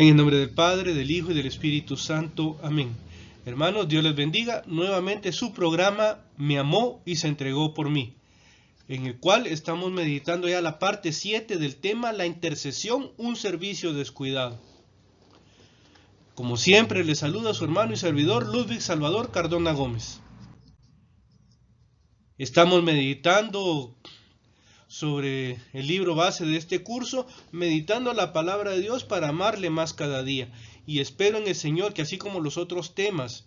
En el nombre del Padre, del Hijo y del Espíritu Santo. Amén. Hermanos, Dios les bendiga. Nuevamente su programa Me amó y se entregó por mí, en el cual estamos meditando ya la parte 7 del tema La intercesión, un servicio descuidado. Como siempre, les saluda su hermano y servidor Ludwig Salvador Cardona Gómez. Estamos meditando sobre el libro base de este curso, meditando la palabra de Dios para amarle más cada día. Y espero en el Señor que así como los otros temas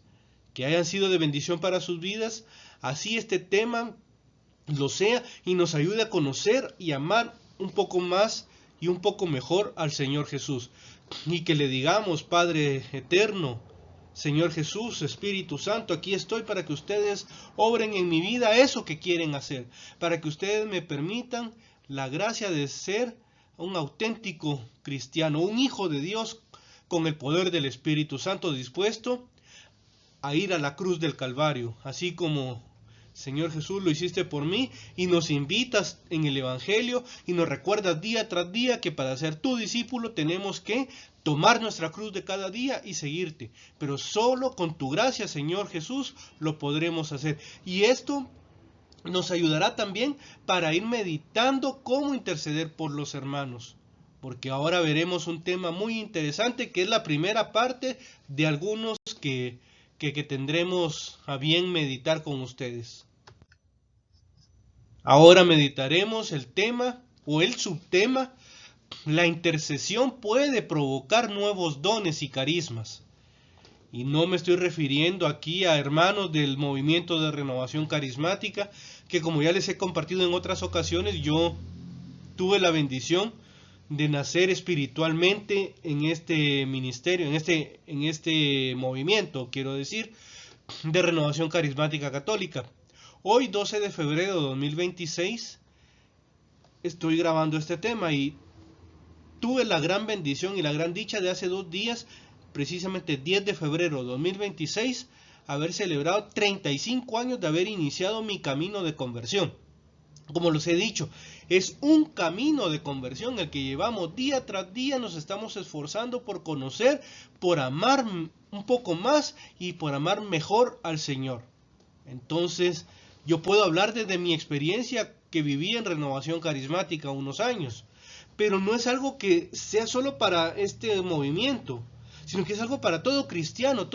que hayan sido de bendición para sus vidas, así este tema lo sea y nos ayude a conocer y amar un poco más y un poco mejor al Señor Jesús. Y que le digamos: Padre eterno, Señor Jesús, Espíritu Santo, aquí estoy para que ustedes obren en mi vida eso que quieren hacer, para que ustedes me permitan la gracia de ser un auténtico cristiano, un hijo de Dios con el poder del Espíritu Santo, dispuesto a ir a la cruz del Calvario, así como Señor Jesús lo hiciste por mí, y nos invitas en el Evangelio y nos recuerdas día tras día que para ser tu discípulo tenemos que tomar nuestra cruz de cada día y seguirte, pero solo con tu gracia, Señor Jesús, lo podremos hacer. Y esto nos ayudará también para ir meditando cómo interceder por los hermanos, porque ahora veremos un tema muy interesante que es la primera parte de algunos que tendremos a bien meditar con ustedes. Ahora meditaremos el tema o el subtema: la intercesión puede provocar nuevos dones y carismas. Y no me estoy refiriendo aquí a hermanos del movimiento de renovación carismática, que como ya les he compartido en otras ocasiones, yo tuve la bendición de nacer espiritualmente en este ministerio, en este movimiento, quiero decir, de renovación carismática católica. Hoy, 12 de febrero de 2026, estoy grabando este tema y tuve la gran bendición y la gran dicha de hace 2 días, precisamente 10 de febrero de 2026, haber celebrado 35 años de haber iniciado mi camino de conversión. Como les he dicho, es un camino de conversión el que llevamos día tras día, nos estamos esforzando por conocer, por amar un poco más y por amar mejor al Señor. Entonces, yo puedo hablar desde mi experiencia que viví en renovación carismática unos años, pero no es algo que sea solo para este movimiento, sino que es algo para todo cristiano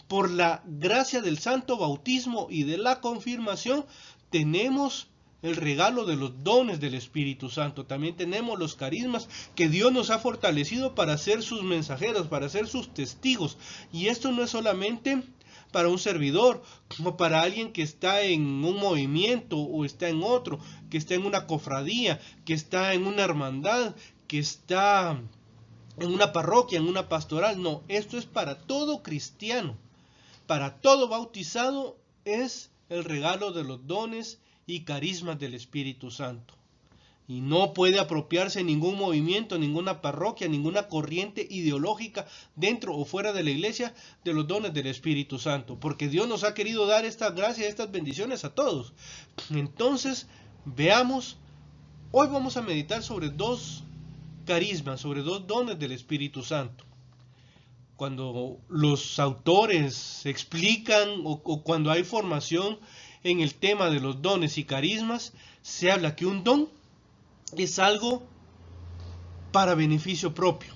por la gracia del santo bautismo y de la confirmación, tenemos el regalo de los dones del Espíritu Santo. También tenemos los carismas que Dios nos ha fortalecido para ser sus mensajeros, para ser sus testigos. Y esto no es solamente para un servidor, como para alguien que está en un movimiento o está en otro, que está en una cofradía, que está en una hermandad, que está en una parroquia, en una pastoral. No, esto es para todo cristiano. Para todo bautizado es el regalo de los dones y carismas del Espíritu Santo. Y no puede apropiarse ningún movimiento, ninguna parroquia, ninguna corriente ideológica dentro o fuera de la iglesia de los dones del Espíritu Santo, porque Dios nos ha querido dar esta gracia, estas bendiciones a todos. Entonces, veamos, hoy vamos a meditar sobre 2 carismas, sobre 2 dones del Espíritu Santo. Cuando los autores explican o cuando hay formación en el tema de los dones y carismas, se habla que un don es algo para beneficio propio.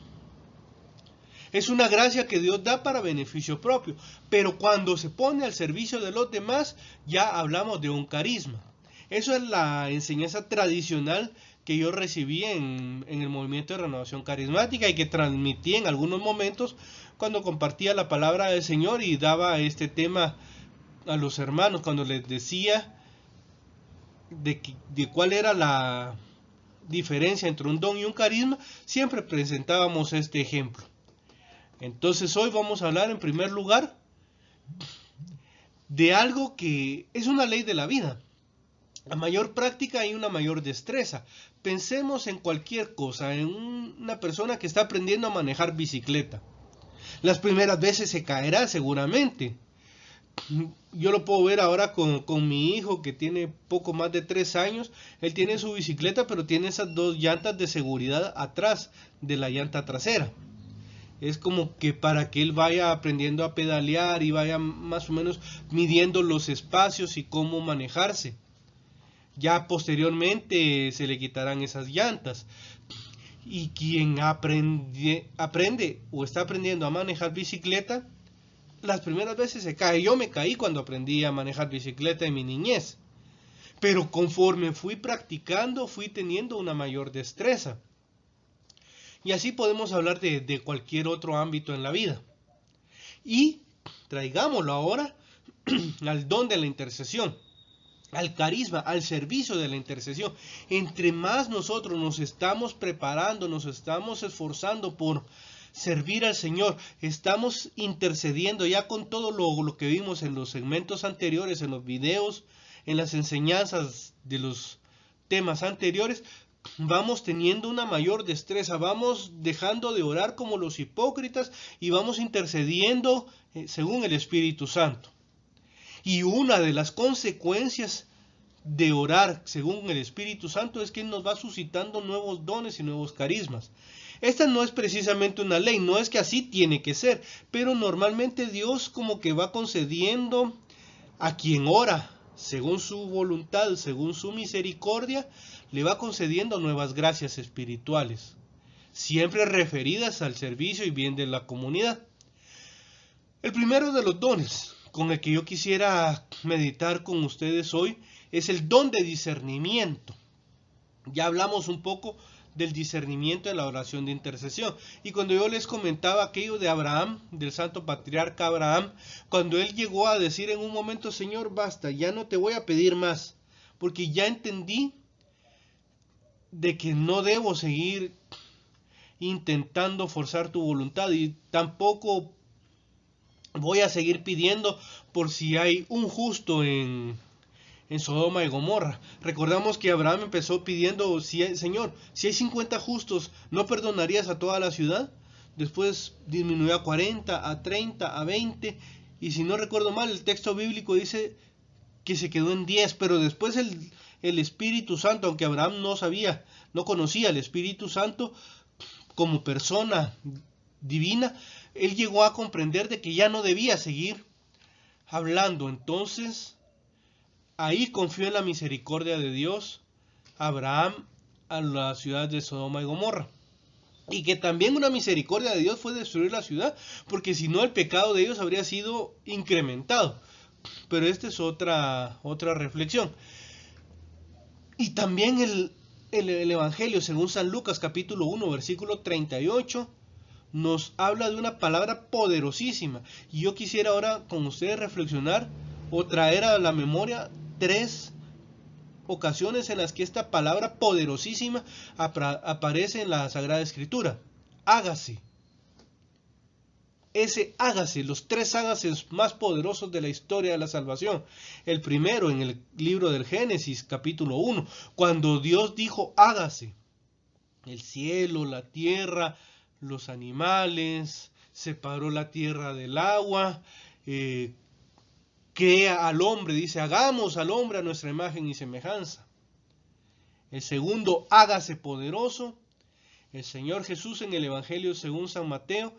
Es una gracia que Dios da para beneficio propio, pero cuando se pone al servicio de los demás, ya hablamos de un carisma. Eso es la enseñanza tradicional que yo recibí en el movimiento de renovación carismática y que transmití en algunos momentos cuando compartía la palabra del Señor y daba este tema a los hermanos, cuando les decía de cuál era la diferencia entre un don y un carisma, siempre presentábamos este ejemplo. Entonces hoy vamos a hablar en primer lugar de algo que es una ley de la vida. A mayor práctica hay una mayor destreza. Pensemos en cualquier cosa, en una persona que está aprendiendo a manejar bicicleta. Las primeras veces se caerá seguramente, Yo lo puedo ver ahora con mi hijo que tiene poco más de 3 años. Él tiene su bicicleta, pero tiene esas dos llantas de seguridad atrás de la llanta trasera. Es como que para que él vaya aprendiendo a pedalear y vaya más o menos midiendo los espacios y cómo manejarse. Ya posteriormente se le quitarán esas llantas. Y quien aprende o está aprendiendo a manejar bicicleta, las primeras veces se cae. Yo me caí cuando aprendí a manejar bicicleta en mi niñez. Pero conforme fui practicando, fui teniendo una mayor destreza. Y así podemos hablar de cualquier otro ámbito en la vida. Y traigámoslo ahora al don de la intercesión, al carisma, al servicio de la intercesión. Entre más nosotros nos estamos preparando, nos estamos esforzando por servir al Señor, estamos intercediendo ya con todo lo que vimos en los segmentos anteriores, en los videos, en las enseñanzas de los temas anteriores, vamos teniendo una mayor destreza, vamos dejando de orar como los hipócritas y vamos intercediendo según el Espíritu Santo. Y una de las consecuencias de orar según el Espíritu Santo es que nos va suscitando nuevos dones y nuevos carismas. Esta no es precisamente una ley, no es que así tiene que ser, pero normalmente Dios como que va concediendo a quien ora según su voluntad, según su misericordia, le va concediendo nuevas gracias espirituales, siempre referidas al servicio y bien de la comunidad. El primero de los dones con el que yo quisiera meditar con ustedes hoy es el don de discernimiento. Ya hablamos un poco del discernimiento de la oración de intercesión. Y cuando yo les comentaba aquello de Abraham, del santo patriarca Abraham, cuando él llegó a decir en un momento, Señor, basta, ya no te voy a pedir más, porque ya entendí de que no debo seguir intentando forzar tu voluntad y tampoco voy a seguir pidiendo por si hay un justo en Sodoma y Gomorra. Recordamos que Abraham empezó pidiendo, Señor, si hay 50 justos, ¿no perdonarías a toda la ciudad? Después disminuyó a 40, a 30, a 20, y si no recuerdo mal, el texto bíblico dice que se quedó en 10, pero después el Espíritu Santo, aunque Abraham no conocía al Espíritu Santo como persona divina, él llegó a comprender de que ya no debía seguir hablando. Entonces ahí confió en la misericordia de Dios Abraham a la ciudad de Sodoma y Gomorra. Y que también una misericordia de Dios fue destruir la ciudad, porque si no el pecado de ellos habría sido incrementado. Pero esta es otra reflexión. Y también el Evangelio según San Lucas capítulo 1 versículo 38 nos habla de una palabra poderosísima. Y yo quisiera ahora con ustedes reflexionar o traer a la memoria 3 ocasiones en las que esta palabra poderosísima aparece en la Sagrada Escritura. Hágase. Ese hágase, los 3 hágases más poderosos de la historia de la salvación. El primero en el libro del Génesis, capítulo 1, cuando Dios dijo hágase. El cielo, la tierra, los animales, separó la tierra del agua, crea al hombre, dice, hagamos al hombre a nuestra imagen y semejanza. El segundo, hágase poderoso. El Señor Jesús en el Evangelio según San Mateo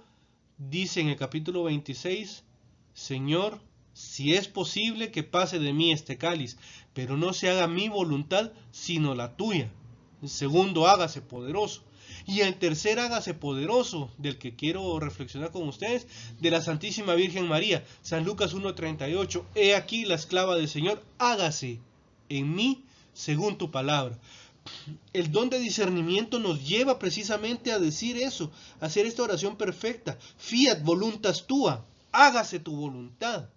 dice en el capítulo 26, Señor, si es posible que pase de mí este cáliz, pero no se haga mi voluntad, sino la tuya. El segundo, hágase poderoso. Y el tercer, hágase poderoso, del que quiero reflexionar con ustedes, de la Santísima Virgen María, San Lucas 1:38, he aquí la esclava del Señor, hágase en mí según tu palabra. El don de discernimiento nos lleva precisamente a decir eso, a hacer esta oración perfecta, fiat voluntas tua, hágase tu voluntad.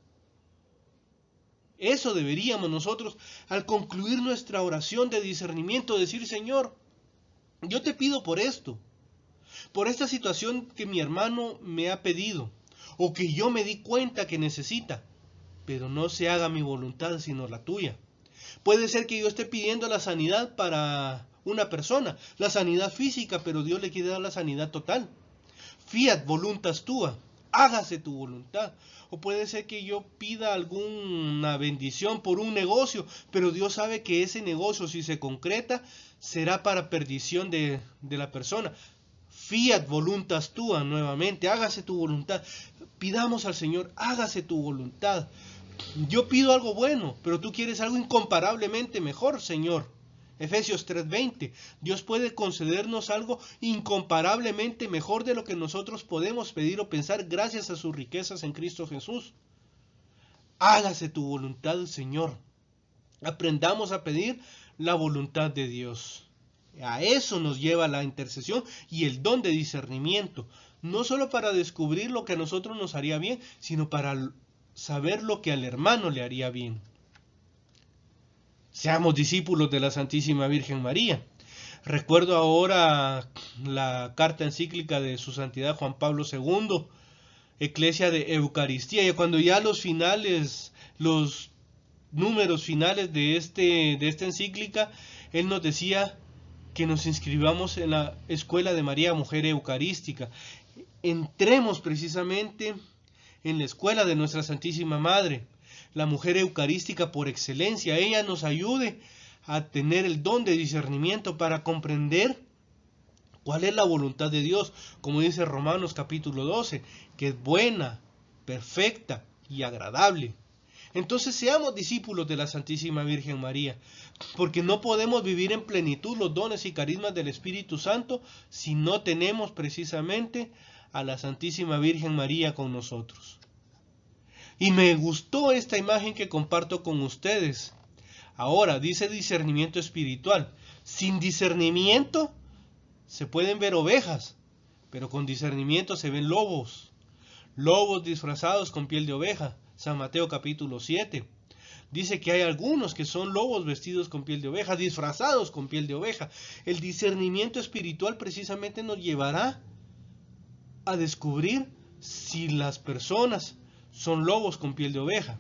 Eso deberíamos nosotros, al concluir nuestra oración de discernimiento, decir, Señor, yo te pido por esto, por esta situación que mi hermano me ha pedido, o que yo me di cuenta que necesita, pero no se haga mi voluntad sino la tuya. Puede ser que yo esté pidiendo la sanidad para una persona, la sanidad física, pero Dios le quiere dar la sanidad total. Fiat voluntas tua, hágase tu voluntad. O puede ser que yo pida alguna bendición por un negocio, pero Dios sabe que ese negocio, si se concreta, será para perdición de la persona. Fiat voluntas tua, nuevamente, hágase tu voluntad. Pidamos al Señor, hágase tu voluntad. Yo pido algo bueno, pero tú quieres algo incomparablemente mejor, Señor. Efesios 3:20. Dios puede concedernos algo incomparablemente mejor de lo que nosotros podemos pedir o pensar gracias a sus riquezas en Cristo Jesús. Hágase tu voluntad, Señor. Aprendamos a pedir la voluntad de Dios. A eso nos lleva la intercesión y el don de discernimiento. No solo para descubrir lo que a nosotros nos haría bien, sino para saber lo que al hermano le haría bien. Seamos discípulos de la Santísima Virgen María. Recuerdo ahora la carta encíclica de su santidad Juan Pablo II, Eclesia de Eucaristía, y cuando ya los números finales de esta encíclica, él nos decía que nos inscribamos en la Escuela de María Mujer Eucarística. Entremos precisamente en la escuela de nuestra Santísima Madre, la mujer eucarística por excelencia. Ella nos ayude a tener el don de discernimiento para comprender cuál es la voluntad de Dios, como dice Romanos capítulo 12, que es buena, perfecta y agradable. Entonces seamos discípulos de la Santísima Virgen María, porque no podemos vivir en plenitud los dones y carismas del Espíritu Santo si no tenemos precisamente a la Santísima Virgen María con nosotros. Y me gustó esta imagen que comparto con ustedes. Ahora, dice discernimiento espiritual. Sin discernimiento se pueden ver ovejas, pero con discernimiento se ven lobos. Lobos disfrazados con piel de oveja. San Mateo capítulo 7. Dice que hay algunos que son lobos vestidos con piel de oveja, disfrazados con piel de oveja. El discernimiento espiritual precisamente nos llevará a descubrir si las personas son lobos con piel de oveja.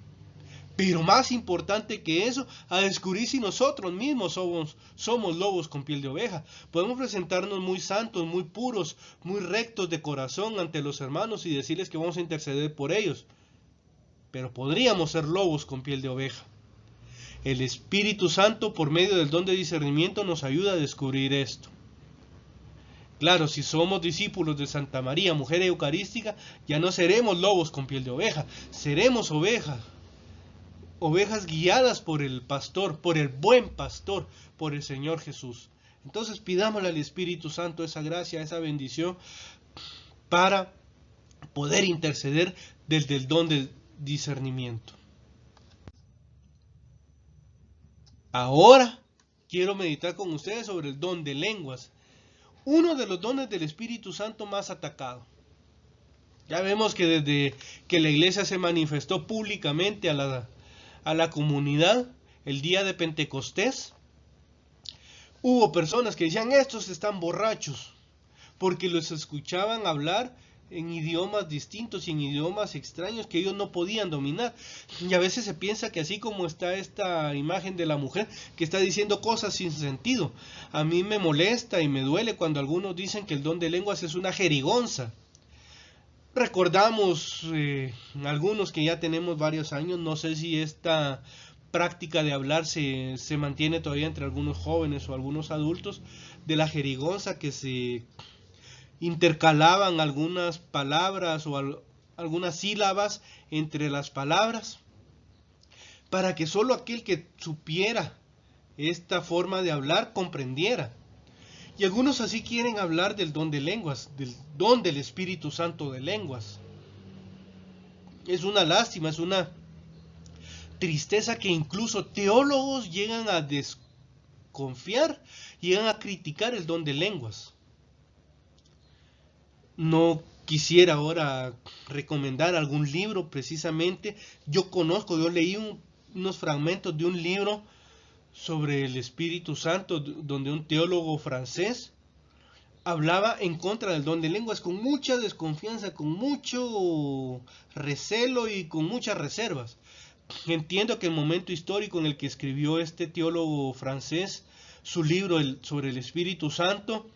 Pero más importante que eso, a descubrir si nosotros mismos somos lobos con piel de oveja. Podemos presentarnos muy santos, muy puros, muy rectos de corazón ante los hermanos y decirles que vamos a interceder por ellos. Pero podríamos ser lobos con piel de oveja. El Espíritu Santo, por medio del don de discernimiento, nos ayuda a descubrir esto. Claro, si somos discípulos de Santa María, mujer eucarística, ya no seremos lobos con piel de oveja, seremos ovejas guiadas por el pastor, por el buen pastor, por el Señor Jesús. Entonces pidámosle al Espíritu Santo esa gracia, esa bendición, para poder interceder desde el don de discernimiento. Ahora quiero meditar con ustedes sobre el don de lenguas. Uno de los dones del Espíritu Santo más atacado. Ya vemos que desde que la iglesia se manifestó públicamente a la comunidad el día de Pentecostés, hubo personas que decían, estos están borrachos, porque los escuchaban hablar en idiomas distintos y en idiomas extraños que ellos no podían dominar. Y a veces se piensa que así como está esta imagen de la mujer que está diciendo cosas sin sentido, a mí me molesta y me duele cuando algunos dicen que el don de lenguas es una jerigonza. Recordamos algunos que ya tenemos varios años, no sé si esta práctica de hablar se mantiene todavía entre algunos jóvenes o algunos adultos, de la jerigonza, que se intercalaban algunas palabras o algunas sílabas entre las palabras, para que solo aquel que supiera esta forma de hablar comprendiera. Y algunos así quieren hablar del don de lenguas, del don del Espíritu Santo de lenguas. Es una lástima, es una tristeza que incluso teólogos llegan a desconfiar, llegan a criticar el don de lenguas. No quisiera ahora recomendar algún libro precisamente. Yo leí unos fragmentos de un libro sobre el Espíritu Santo, donde un teólogo francés hablaba en contra del don de lenguas con mucha desconfianza, con mucho recelo y con muchas reservas. Entiendo que el momento histórico en el que escribió este teólogo francés su libro sobre el Espíritu Santo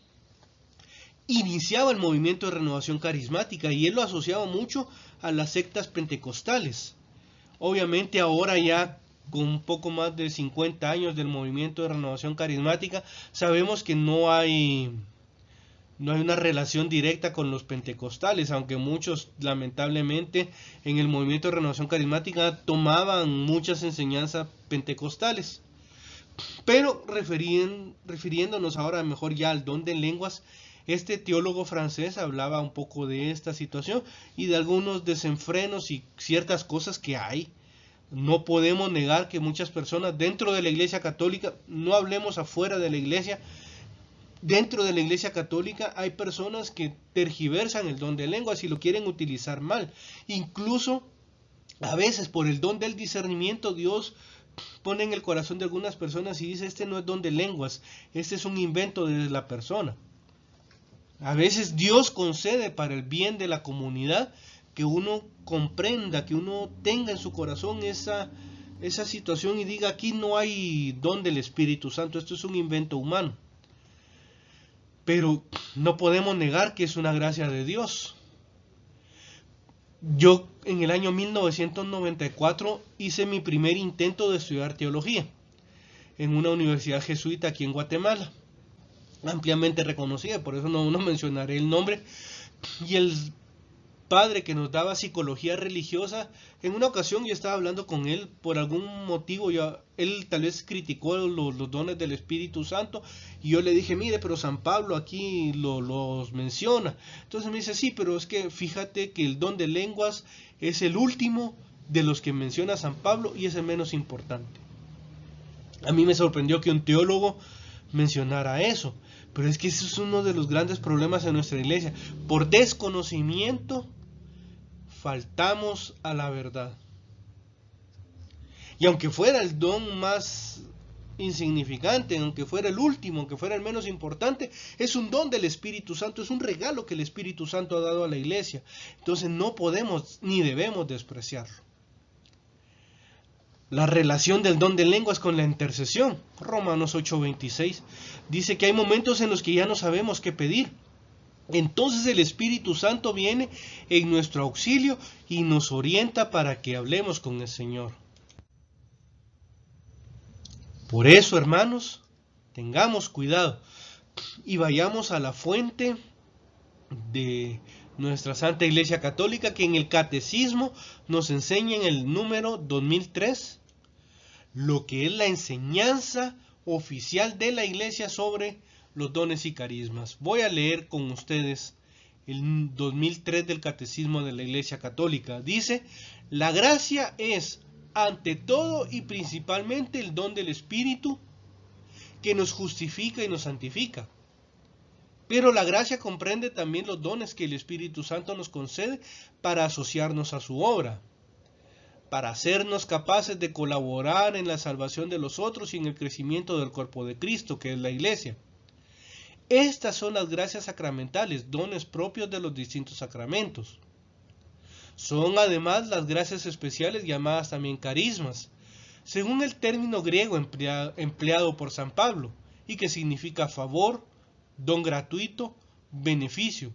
iniciaba el movimiento de renovación carismática y él lo asociaba mucho a las sectas pentecostales. Obviamente ahora ya con un poco más de 50 años del movimiento de renovación carismática, sabemos que no hay una relación directa con los pentecostales, aunque muchos lamentablemente en el movimiento de renovación carismática tomaban muchas enseñanzas pentecostales. Pero refiriéndonos ahora mejor ya al don de lenguas, este teólogo francés hablaba un poco de esta situación y de algunos desenfrenos y ciertas cosas que hay. No podemos negar que muchas personas dentro de la Iglesia Católica, no hablemos afuera de la Iglesia, dentro de la Iglesia Católica hay personas que tergiversan el don de lenguas y lo quieren utilizar mal. Incluso a veces por el don del discernimiento Dios pone en el corazón de algunas personas y dice: este no es don de lenguas, este es un invento de la persona. A veces Dios concede para el bien de la comunidad que uno comprenda, que uno tenga en su corazón esa situación y diga: aquí no hay don del Espíritu Santo, esto es un invento humano. Pero no podemos negar que es una gracia de Dios. Yo en el año 1994 hice mi primer intento de estudiar teología en una universidad jesuita aquí en Guatemala, ampliamente reconocida, por eso no mencionaré el nombre. Y el padre que nos daba psicología religiosa, en una ocasión yo estaba hablando con él, por algún motivo él tal vez criticó los dones del Espíritu Santo, y yo le dije: mire, pero San Pablo aquí los menciona. Entonces me dice: sí, pero es que fíjate que el don de lenguas es el último de los que menciona San Pablo y es el menos importante. A mí me sorprendió que un teólogo mencionara eso, pero es que eso es uno de los grandes problemas en nuestra iglesia. Por desconocimiento faltamos a la verdad. Y aunque fuera el don más insignificante, aunque fuera el último, aunque fuera el menos importante, es un don del Espíritu Santo, es un regalo que el Espíritu Santo ha dado a la iglesia. Entonces no podemos ni debemos despreciarlo. La relación del don de lenguas con la intercesión. Romanos 8:26 dice que hay momentos en los que ya no sabemos qué pedir. Entonces el Espíritu Santo viene en nuestro auxilio y nos orienta para que hablemos con el Señor. Por eso, hermanos, tengamos cuidado y vayamos a la fuente de nuestra Santa Iglesia Católica, que en el Catecismo nos enseña en el número 2003 lo que es la enseñanza oficial de la Iglesia sobre los dones y carismas. Voy a leer con ustedes el 2003 del Catecismo de la Iglesia Católica. Dice: la gracia es ante todo y principalmente el don del Espíritu que nos justifica y nos santifica. Pero la gracia comprende también los dones que el Espíritu Santo nos concede para asociarnos a su obra, para hacernos capaces de colaborar en la salvación de los otros y en el crecimiento del cuerpo de Cristo, que es la Iglesia. Estas son las gracias sacramentales, dones propios de los distintos sacramentos. Son además las gracias especiales llamadas también carismas, según el término griego empleado por San Pablo, y que significa favor, don gratuito, beneficio.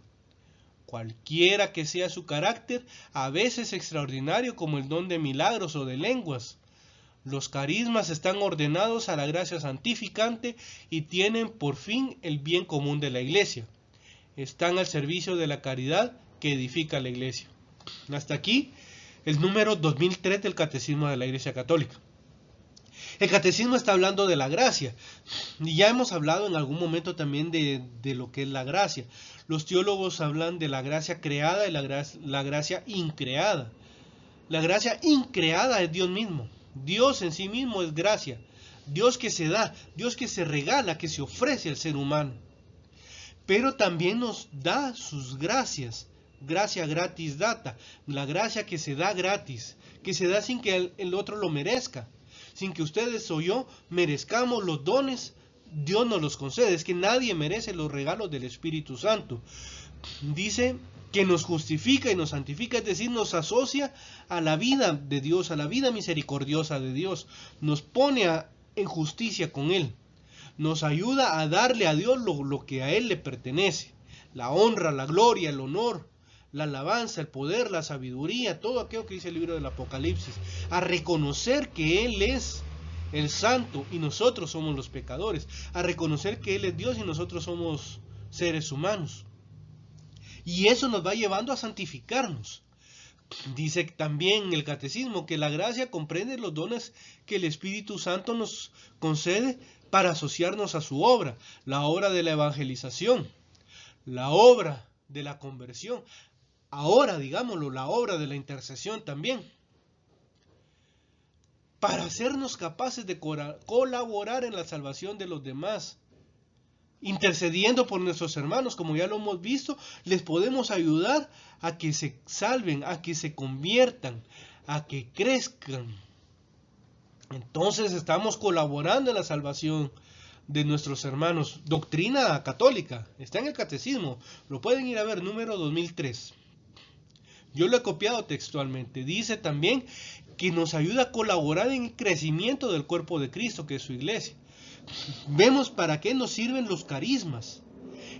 Cualquiera que sea su carácter, a veces extraordinario como el don de milagros o de lenguas. Los carismas están ordenados a la gracia santificante y tienen por fin el bien común de la iglesia. Están al servicio de la caridad que edifica la iglesia. Hasta aquí el número 2003 del Catecismo de la Iglesia Católica. El Catecismo está hablando de la gracia. Y ya hemos hablado en algún momento también de lo que es la gracia. Los teólogos hablan de la gracia creada y la gracia increada. La gracia increada es Dios mismo. Dios en sí mismo es gracia. Dios que se da, Dios que se regala, que se ofrece al ser humano. Pero también nos da sus gracias. Gracia gratis data. La gracia que se da gratis. Que se da sin que el otro lo merezca. Sin que ustedes o yo merezcamos los dones, Dios nos los concede. Es que nadie merece los regalos del Espíritu Santo. Dice que nos justifica y nos santifica, es decir, nos asocia a la vida de Dios, a la vida misericordiosa de Dios. Nos pone en justicia con Él. Nos ayuda a darle a Dios lo que a Él le pertenece. la honra, la gloria, el honor, la alabanza, el poder, la sabiduría, todo aquello que dice el libro del Apocalipsis, a reconocer que Él es el santo y nosotros somos los pecadores, a reconocer que Él es Dios y nosotros somos seres humanos. Y eso nos va llevando a santificarnos. Dice también en el Catecismo que la gracia comprende los dones que el Espíritu Santo nos concede para asociarnos a su obra, la obra de la evangelización, la obra de la conversión, ahora digámoslo, la obra de la intercesión también, para hacernos capaces de colaborar en la salvación de los demás, intercediendo por nuestros hermanos, como ya lo hemos visto, les podemos ayudar a que se salven, a que se conviertan, a que crezcan. Entonces estamos colaborando en la salvación de nuestros hermanos. Doctrina católica, está en el Catecismo, lo pueden ir a ver, número 2003. Yo lo he copiado textualmente. Dice también que nos ayuda a colaborar en el crecimiento del cuerpo de Cristo, que es su iglesia. Vemos para qué nos sirven los carismas.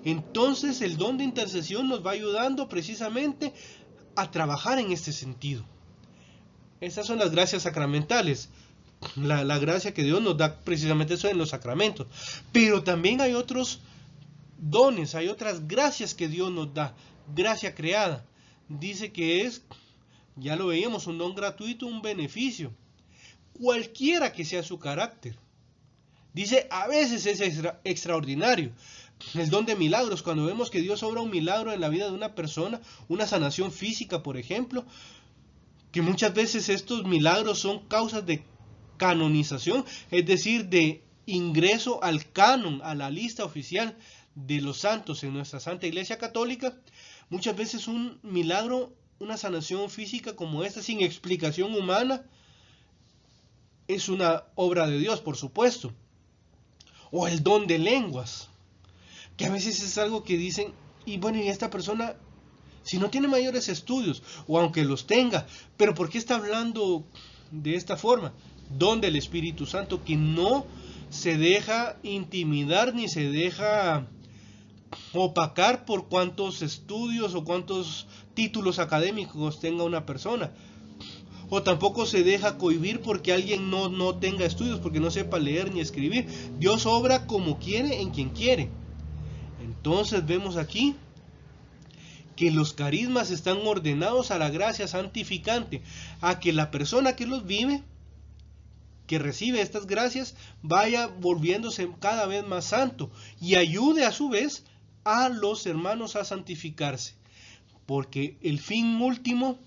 Entonces el don de intercesión nos va ayudando precisamente a trabajar en este sentido. Estas son las gracias sacramentales. La gracia que Dios nos da precisamente eso en los sacramentos. Pero también hay otros dones, hay otras gracias que Dios nos da. Gracia creada. Dice que es, ya lo veíamos, un don gratuito, un beneficio. Cualquiera que sea su carácter. Dice, a veces es extraordinario. El don de milagros, cuando vemos que Dios obra un milagro en la vida de una persona, una sanación física, por ejemplo, que muchas veces estos milagros son causas de canonización, es decir, de ingreso al canon, a la lista oficial de los santos en nuestra Santa Iglesia Católica. Muchas veces un milagro, una sanación física como esta, sin explicación humana, es una obra de Dios, por supuesto. O el don de lenguas, que a veces es algo que dicen, y bueno, y esta persona, si no tiene mayores estudios, o aunque los tenga, pero ¿por qué está hablando de esta forma? Don del Espíritu Santo, que no se deja intimidar ni se deja opacar por cuántos estudios o cuántos títulos académicos tenga una persona. O tampoco se deja cohibir porque alguien no tenga estudios, porque no sepa leer ni escribir. Dios obra como quiere, en quien quiere. Entonces vemos aquí que los carismas están ordenados a la gracia santificante, a que la persona que los vive, que recibe estas gracias, vaya volviéndose cada vez más santo y ayude a su vez a los hermanos a santificarse, porque el fin último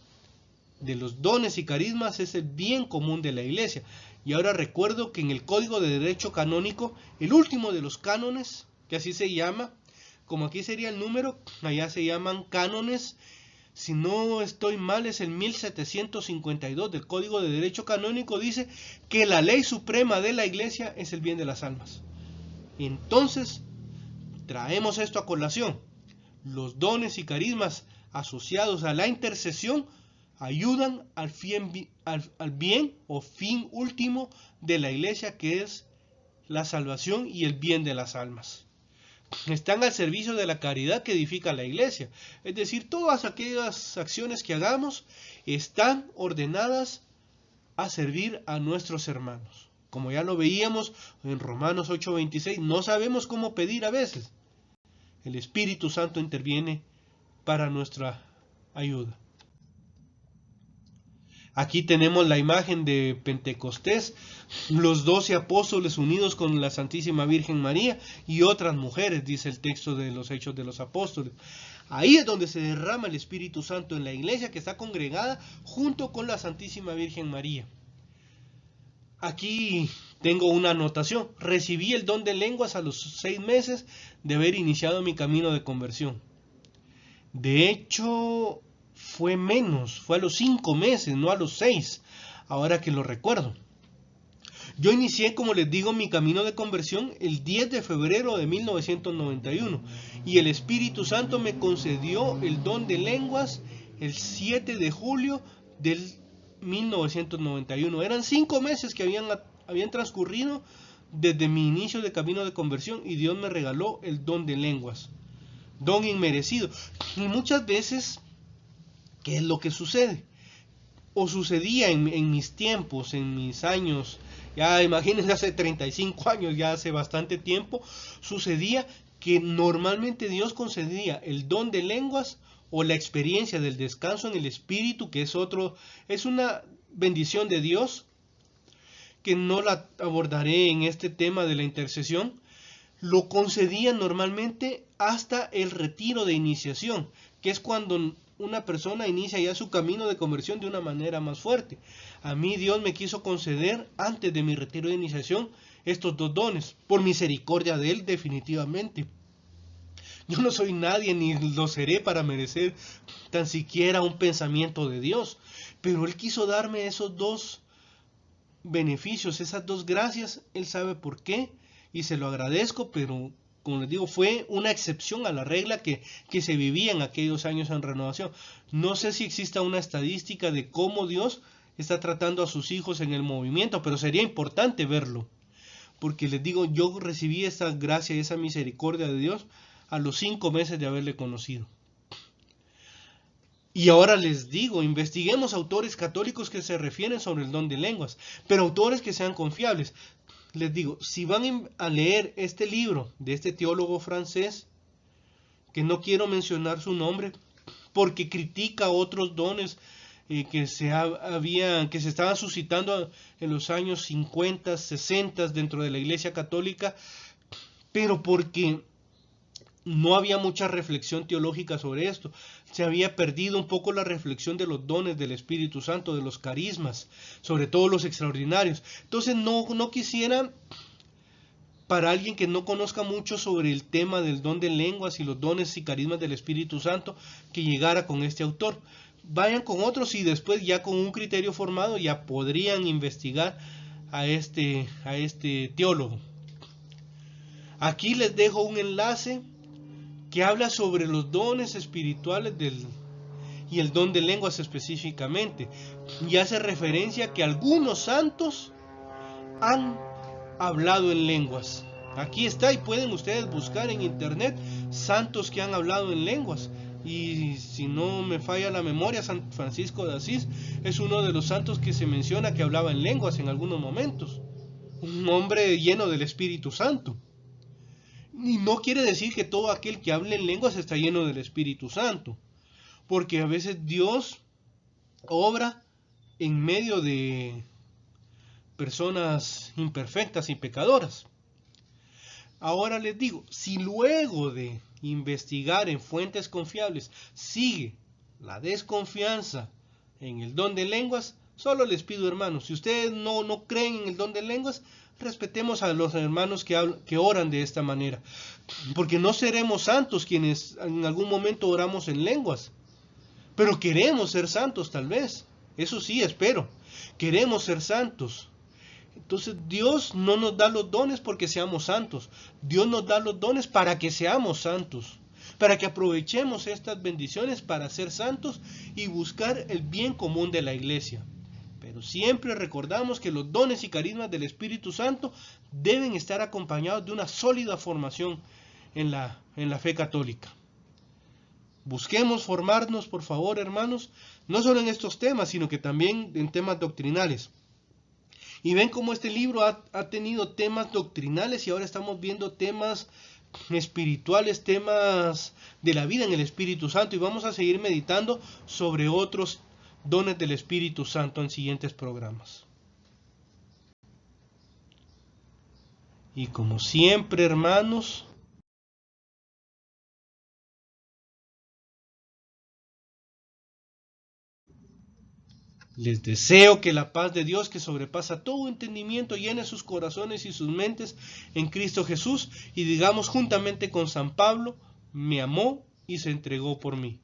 de los dones y carismas es el bien común de la iglesia. Y ahora recuerdo que en el Código de Derecho Canónico, el último de los cánones, que así se llama, como aquí sería el número, allá se llaman cánones, si no estoy mal es el 1752 del Código de Derecho Canónico, dice que la ley suprema de la iglesia es el bien de las almas. Entonces traemos esto a colación. Los dones y carismas asociados a la intercesión ayudan al bien o fin último de la iglesia, que es la salvación y el bien de las almas. Están al servicio de la caridad que edifica la iglesia. Es decir, todas aquellas acciones que hagamos están ordenadas a servir a nuestros hermanos. Como ya lo veíamos en Romanos 8:26, no sabemos cómo pedir a veces. El Espíritu Santo interviene para nuestra ayuda. Aquí tenemos la imagen de Pentecostés, los 12 apóstoles unidos con la Santísima Virgen María y otras mujeres, dice el texto de los Hechos de los Apóstoles. Ahí es donde se derrama el Espíritu Santo en la iglesia que está congregada junto con la Santísima Virgen María. Aquí tengo una anotación. Recibí el don de lenguas a los 6 meses de haber iniciado mi camino de conversión. De hecho, fue menos, fue a los 5 meses, no a los 6, ahora que lo recuerdo. Yo inicié, como les digo, mi camino de conversión el 10 de febrero de 1991 y el Espíritu Santo me concedió el don de lenguas el 7 de julio del 1991. Eran 5 meses que habían transcurrido desde mi inicio de camino de conversión y Dios me regaló el don de lenguas. don inmerecido. Y muchas veces, ¿qué es lo que sucede? O sucedía en mis tiempos, en mis años, ya imagínense hace 35 años, ya hace bastante tiempo, sucedía que normalmente Dios concedía el don de lenguas o la experiencia del descanso en el espíritu, que es una bendición de Dios, que no la abordaré en este tema de la intercesión. Lo concedía normalmente hasta el retiro de iniciación, que es cuando una persona inicia ya su camino de conversión de una manera más fuerte. A mí Dios me quiso conceder antes de mi retiro de iniciación estos dos dones, por misericordia de Él definitivamente. Yo no soy nadie ni lo seré para merecer tan siquiera un pensamiento de Dios, pero Él quiso darme esos dos beneficios, esas dos gracias. Él sabe por qué y se lo agradezco, pero como les digo, fue una excepción a la regla que se vivía en aquellos años en Renovación. No sé si exista una estadística de cómo Dios está tratando a sus hijos en el movimiento, pero sería importante verlo, porque les digo, yo recibí esa gracia y esa misericordia de Dios a los 5 meses de haberle conocido. Y ahora les digo, investiguemos autores católicos que se refieren sobre el don de lenguas, pero autores que sean confiables. Les digo, si van a leer este libro de este teólogo francés, que no quiero mencionar su nombre, porque critica otros dones que se estaban suscitando en los años 50, 60 dentro de la Iglesia Católica, pero porque no había mucha reflexión teológica sobre esto. Se había perdido un poco la reflexión de los dones del Espíritu Santo, de los carismas, sobre todo los extraordinarios. Entonces no quisiera, para alguien que no conozca mucho sobre el tema del don de lenguas y los dones y carismas del Espíritu Santo, que llegara con este autor. Vayan con otros y después ya con un criterio formado ya podrían investigar a este teólogo. Aquí les dejo un enlace que habla sobre los dones espirituales y el don de lenguas específicamente, y hace referencia que algunos santos han hablado en lenguas. Aquí está, y pueden ustedes buscar en internet santos que han hablado en lenguas. Y si no me falla la memoria, San Francisco de Asís es uno de los santos que se menciona que hablaba en lenguas en algunos momentos. Un hombre lleno del Espíritu Santo. Y no quiere decir que todo aquel que hable en lenguas está lleno del Espíritu Santo, porque a veces Dios obra en medio de personas imperfectas y pecadoras. Ahora les digo, si luego de investigar en fuentes confiables sigue la desconfianza en el don de lenguas, solo les pido, hermanos, si ustedes no creen en el don de lenguas, respetemos a los hermanos que oran de esta manera, porque no seremos santos quienes en algún momento oramos en lenguas, pero queremos ser santos tal vez, eso sí, espero, queremos ser santos. Entonces Dios no nos da los dones porque seamos santos, Dios nos da los dones para que seamos santos, para que aprovechemos estas bendiciones para ser santos y buscar el bien común de la iglesia. Pero siempre recordamos que los dones y carismas del Espíritu Santo deben estar acompañados de una sólida formación en la fe católica. Busquemos formarnos, por favor, hermanos, no solo en estos temas, sino que también en temas doctrinales. Y ven cómo este libro ha tenido temas doctrinales y ahora estamos viendo temas espirituales, temas de la vida en el Espíritu Santo, y vamos a seguir meditando sobre otros dones del Espíritu Santo en siguientes programas. Y como siempre, hermanos, les deseo que la paz de Dios, que sobrepasa todo entendimiento, llene sus corazones y sus mentes en Cristo Jesús, y digamos juntamente con San Pablo, me amó y se entregó por mí.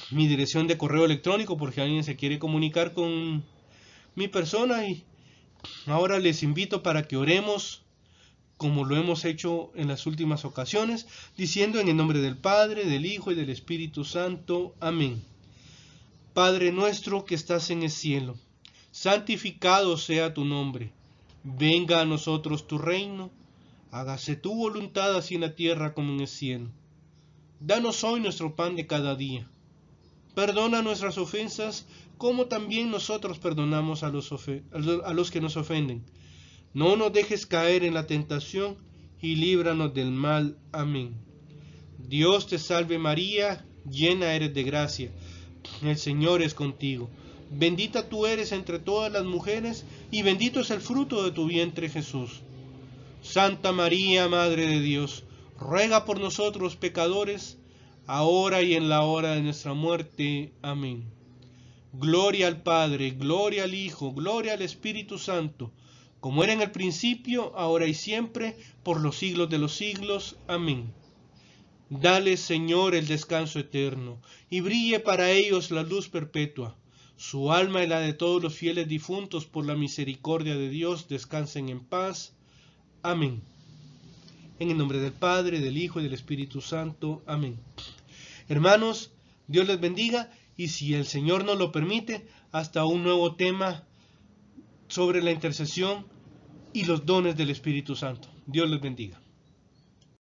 Mi dirección de correo electrónico por si alguien se quiere comunicar con mi persona, y ahora les invito para que oremos como lo hemos hecho en las últimas ocasiones, diciendo en el nombre del Padre, del Hijo y del Espíritu Santo. Amén. Padre nuestro que estás en el cielo, santificado sea tu nombre. Venga a nosotros tu reino. Hágase tu voluntad así en la tierra como en el cielo. Danos hoy nuestro pan de cada día. Perdona nuestras ofensas, como también nosotros perdonamos a los que nos ofenden. No nos dejes caer en la tentación, y líbranos del mal. Amén. Dios te salve María, llena eres de gracia. El Señor es contigo. Bendita tú eres entre todas las mujeres, y bendito es el fruto de tu vientre Jesús. Santa María, Madre de Dios, ruega por nosotros pecadores, ahora y en la hora de nuestra muerte. Amén. Gloria al Padre, gloria al Hijo, gloria al Espíritu Santo, como era en el principio, ahora y siempre, por los siglos de los siglos. Amén. Dale, Señor, el descanso eterno, y brille para ellos la luz perpetua. Su alma y la de todos los fieles difuntos, por la misericordia de Dios, descansen en paz. Amén. En el nombre del Padre, del Hijo y del Espíritu Santo. Amén. Hermanos, Dios les bendiga, y si el Señor nos lo permite, hasta un nuevo tema sobre la intercesión y los dones del Espíritu Santo. Dios les bendiga.